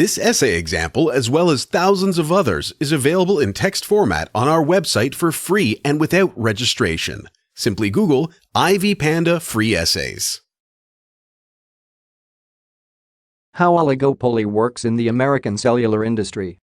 This essay example, as well as thousands of others, is available in text format on our website for free and without registration. Simply Google IvyPanda Free Essays. How oligopoly works in the American cellular industry.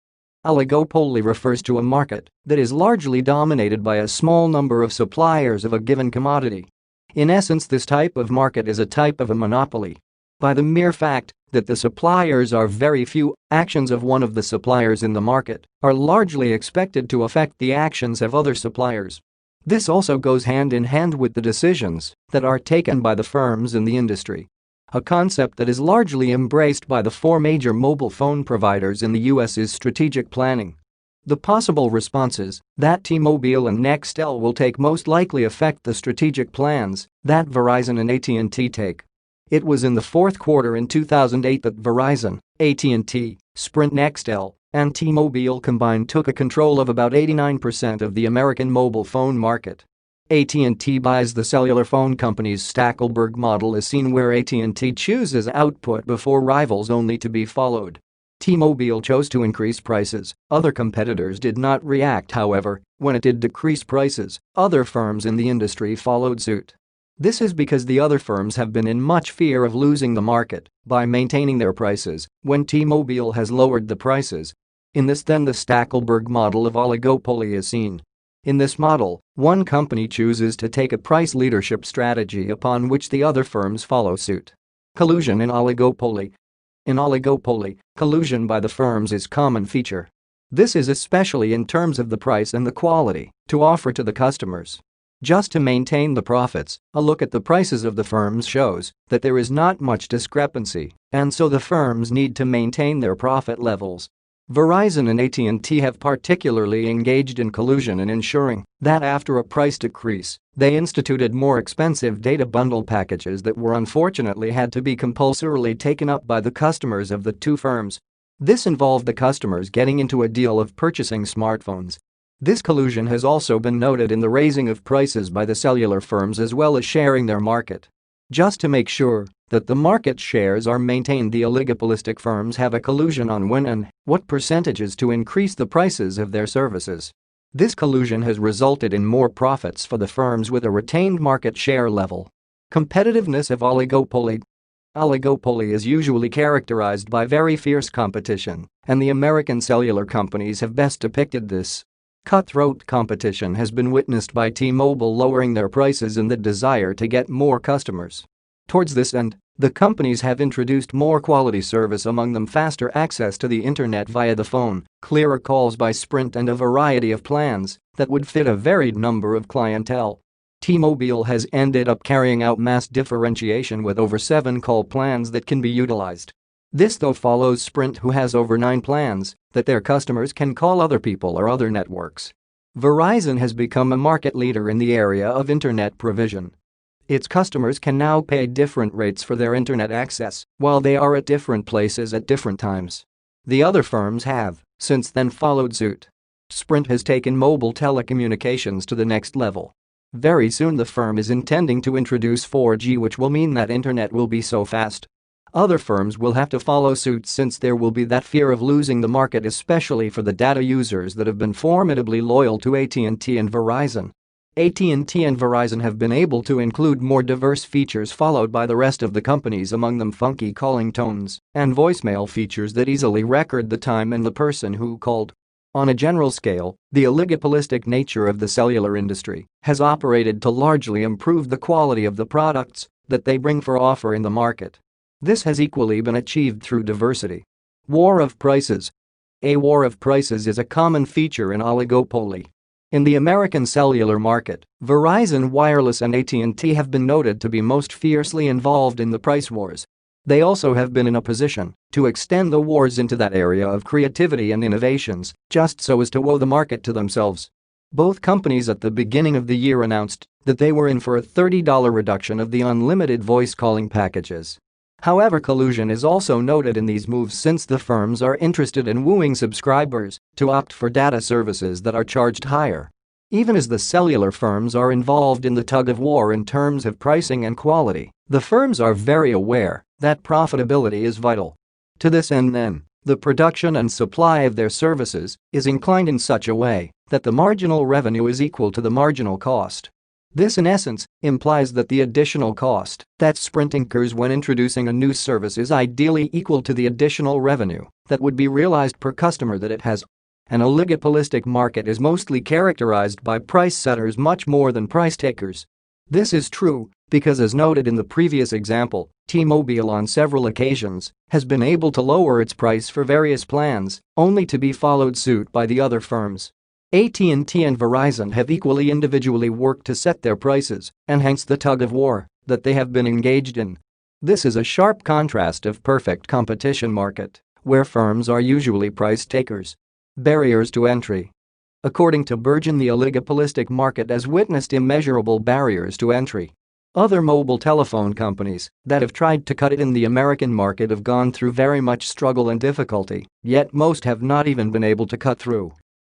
Oligopoly refers to a market that is largely dominated by a small number of suppliers of a given commodity. In essence, this type of market is a type of a monopoly. By the mere fact that the suppliers are very few, actions of one of the suppliers in the market are largely expected to affect the actions of other suppliers. This also goes hand in hand with the decisions that are taken by the firms in the industry. A concept that is largely embraced by the four major mobile phone providers in the US is strategic planning. The possible responses that T-Mobile and Nextel will take most likely affect the strategic plans that Verizon and AT&T take. It was in the fourth quarter in 2008 that Verizon, AT&T, Sprint, Nextel, and T-Mobile combined took a control of about 89% of the American mobile phone market. AT&T buys the cellular phone company's Stackelberg model is seen where AT&T chooses output before rivals only to be followed. T-Mobile chose to increase prices. Other competitors did not react, however. When it did decrease prices, other firms in the industry followed suit. This is because the other firms have been in much fear of losing the market by maintaining their prices when T-Mobile has lowered the prices. In this, then, the Stackelberg model of oligopoly is seen. In this model, one company chooses to take a price leadership strategy upon which the other firms follow suit. Collusion in oligopoly. In oligopoly, collusion by the firms is a common feature. This is especially in terms of the price and the quality to offer to the customers. Just to maintain the profits, a look at the prices of the firms shows that there is not much discrepancy, and so the firms need to maintain their profit levels. Verizon and AT&T have particularly engaged in collusion in ensuring that after a price decrease, they instituted more expensive data bundle packages that were unfortunately had to be compulsorily taken up by the customers of the two firms. This involved the customers getting into a deal of purchasing smartphones. This collusion has also been noted in the raising of prices by the cellular firms as well as sharing their market. Just to make sure that the market shares are maintained, the oligopolistic firms have a collusion on when and what percentages to increase the prices of their services. This collusion has resulted in more profits for the firms with a retained market share level. Competitiveness of oligopoly. Oligopoly is usually characterized by very fierce competition, and the American cellular companies have best depicted this. Cutthroat competition has been witnessed by T-Mobile lowering their prices in the desire to get more customers. Towards this end, the companies have introduced more quality service, among them faster access to the internet via the phone, clearer calls by Sprint, and a variety of plans that would fit a varied number of clientele. T-Mobile has ended up carrying out mass differentiation with over 7 call plans that can be utilized. This, though, follows Sprint, who has over 9 plans that their customers can call other people or other networks. Verizon has become a market leader in the area of internet provision. Its customers can now pay different rates for their internet access while they are at different places at different times. The other firms have, since then, followed suit. Sprint has taken mobile telecommunications to the next level. Very soon the firm is intending to introduce 4G, which will mean that internet will be so fast. Other firms will have to follow suit since there will be that fear of losing the market, especially for the data users that have been formidably loyal to AT&T and Verizon. AT&T and Verizon have been able to include more diverse features followed by the rest of the companies, among them funky calling tones and voicemail features that easily record the time and the person who called. On a general scale, the oligopolistic nature of the cellular industry has operated to largely improve the quality of the products that they bring for offer in the market. This has equally been achieved through diversity. War of prices. A war of prices is a common feature in oligopoly. In the American cellular market, Verizon Wireless and AT&T have been noted to be most fiercely involved in the price wars. They also have been in a position to extend the wars into that area of creativity and innovations, just so as to owe the market to themselves. Both companies at the beginning of the year announced that they were in for a $30 reduction of the unlimited voice calling packages. However, collusion is also noted in these moves since the firms are interested in wooing subscribers to opt for data services that are charged higher. Even as the cellular firms are involved in the tug-of-war in terms of pricing and quality, the firms are very aware that profitability is vital. To this end, then, The production and supply of their services is inclined in such a way that the marginal revenue is equal to the marginal cost. This in essence implies that the additional cost that Sprint incurs when introducing a new service is ideally equal to the additional revenue that would be realized per customer that it has. An oligopolistic market is mostly characterized by price setters much more than price takers. This is true because, as noted in the previous example, T-Mobile on several occasions has been able to lower its price for various plans, only to be followed suit by the other firms. AT&T and Verizon have equally individually worked to set their prices, and hence the tug-of-war that they have been engaged in. This is a sharp contrast of perfect competition market, where firms are usually price takers. Barriers to entry. According to Bergen, the oligopolistic market has witnessed immeasurable barriers to entry. Other mobile telephone companies that have tried to cut it in the American market have gone through very much struggle and difficulty, yet most have not even been able to cut through.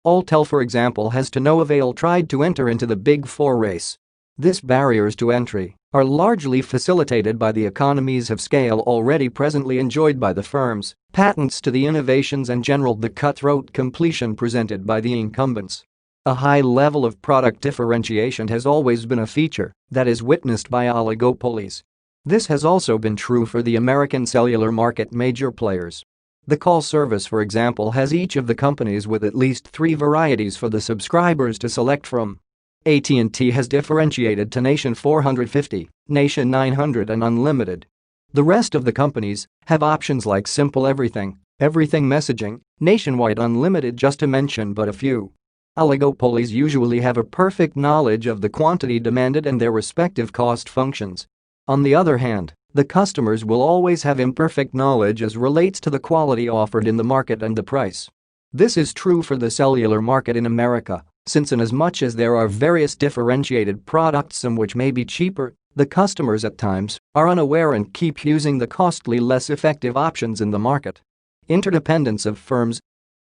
Alltel, for example, has to no avail tried to enter into the Big Four race. These barriers to entry are largely facilitated by the economies of scale already presently enjoyed by the firms, patents to the innovations and general the cutthroat competition presented by the incumbents. A high level of product differentiation has always been a feature that is witnessed by oligopolies. This has also been true for the American cellular market major players. The call service, for example, has each of the companies with at least 3 varieties for the subscribers to select from. AT&T has differentiated to Nation 450, Nation 900 and Unlimited. The rest of the companies have options like Simple Everything, Everything Messaging, Nationwide Unlimited, just to mention but a few. Oligopolies usually have a perfect knowledge of the quantity demanded and their respective cost functions. On the other hand, the customers will always have imperfect knowledge as relates to the quality offered in the market and the price. This is true for the cellular market in America, since inasmuch as there are various differentiated products, some which may be cheaper, the customers at times are unaware and keep using the costly, less effective options in the market. Interdependence of firms.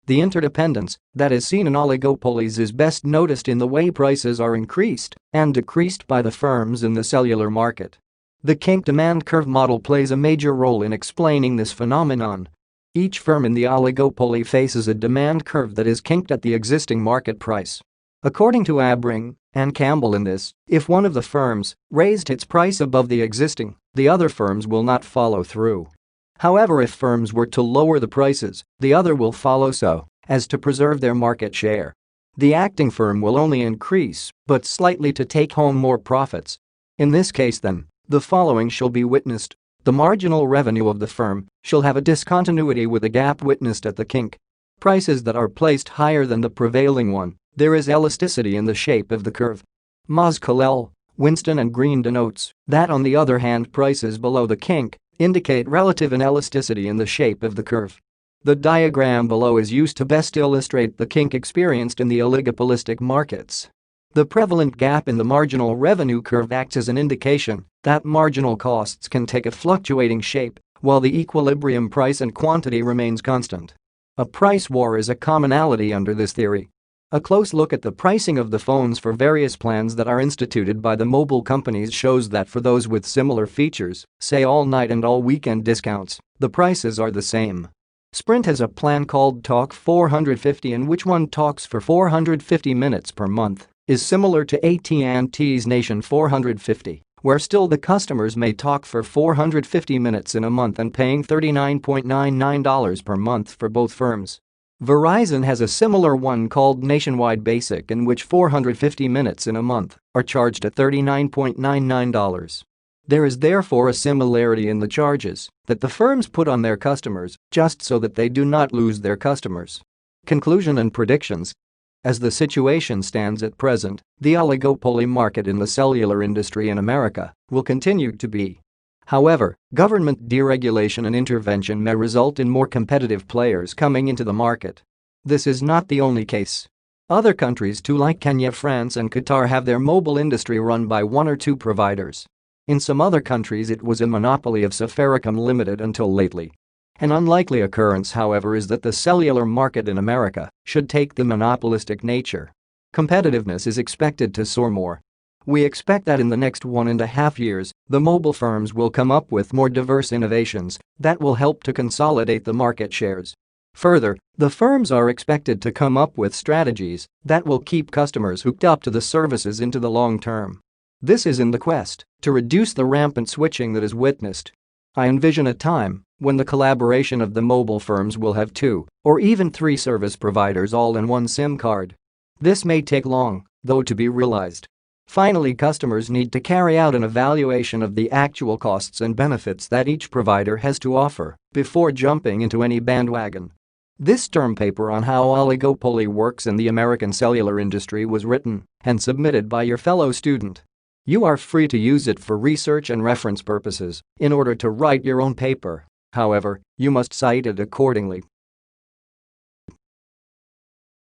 The interdependence that is seen in oligopolies is best noticed in the way prices are increased and decreased by the firms in the cellular market. The kink demand curve model plays a major role in explaining this phenomenon. Each firm in the oligopoly faces a demand curve that is kinked at the existing market price. According to Abring and Campbell in this, if one of the firms raised its price above the existing, the other firms will not follow through. However, if firms were to lower the prices, the other will follow so as to preserve their market share. The acting firm will only increase, but slightly, to take home more profits. In this case, then, the following shall be witnessed. The marginal revenue of the firm shall have a discontinuity with a gap witnessed at the kink. Prices that are placed higher than the prevailing one, there is elasticity in the shape of the curve. Moz-Kalel, Winston and Green denotes that, on the other hand, prices below the kink indicate relative inelasticity in the shape of the curve. The diagram below is used to best illustrate the kink experienced in the oligopolistic markets. The prevalent gap in the marginal revenue curve acts as an indication that marginal costs can take a fluctuating shape while the equilibrium price and quantity remains constant. A price war is a commonality under this theory. A close look at the pricing of the phones for various plans that are instituted by the mobile companies shows that for those with similar features, say all night and all weekend discounts, the prices are the same. Sprint has a plan called Talk 450 in which one talks for 450 minutes per month, is similar to AT&T's Nation 450, where still the customers may talk for 450 minutes in a month and paying $39.99 per month for both firms. Verizon has a similar one called Nationwide Basic in which 450 minutes in a month are charged at $39.99. There is therefore a similarity in the charges that the firms put on their customers just so that they do not lose their customers. Conclusion and predictions. As the situation stands at present, the oligopoly market in the cellular industry in America will continue to be. However, government deregulation and intervention may result in more competitive players coming into the market. This is not the only case. Other countries too, like Kenya, France and Qatar, have their mobile industry run by 1 or 2 providers. In some other countries it was a monopoly of Safaricom Limited until lately. An unlikely occurrence, however, is that the cellular market in America should take the monopolistic nature. Competitiveness is expected to soar more. We expect that in the next 1.5 years, the mobile firms will come up with more diverse innovations that will help to consolidate the market shares. Further, the firms are expected to come up with strategies that will keep customers hooked up to the services into the long term. This is in the quest to reduce the rampant switching that is witnessed. I envision a time when the collaboration of the mobile firms will have 2 or even 3 service providers all in one SIM card. This may take long, though, to be realized. Finally, customers need to carry out an evaluation of the actual costs and benefits that each provider has to offer before jumping into any bandwagon. This term paper on how oligopoly works in the American cellular industry was written and submitted by your fellow student. You are free to use it for research and reference purposes in order to write your own paper. However, you must cite it accordingly.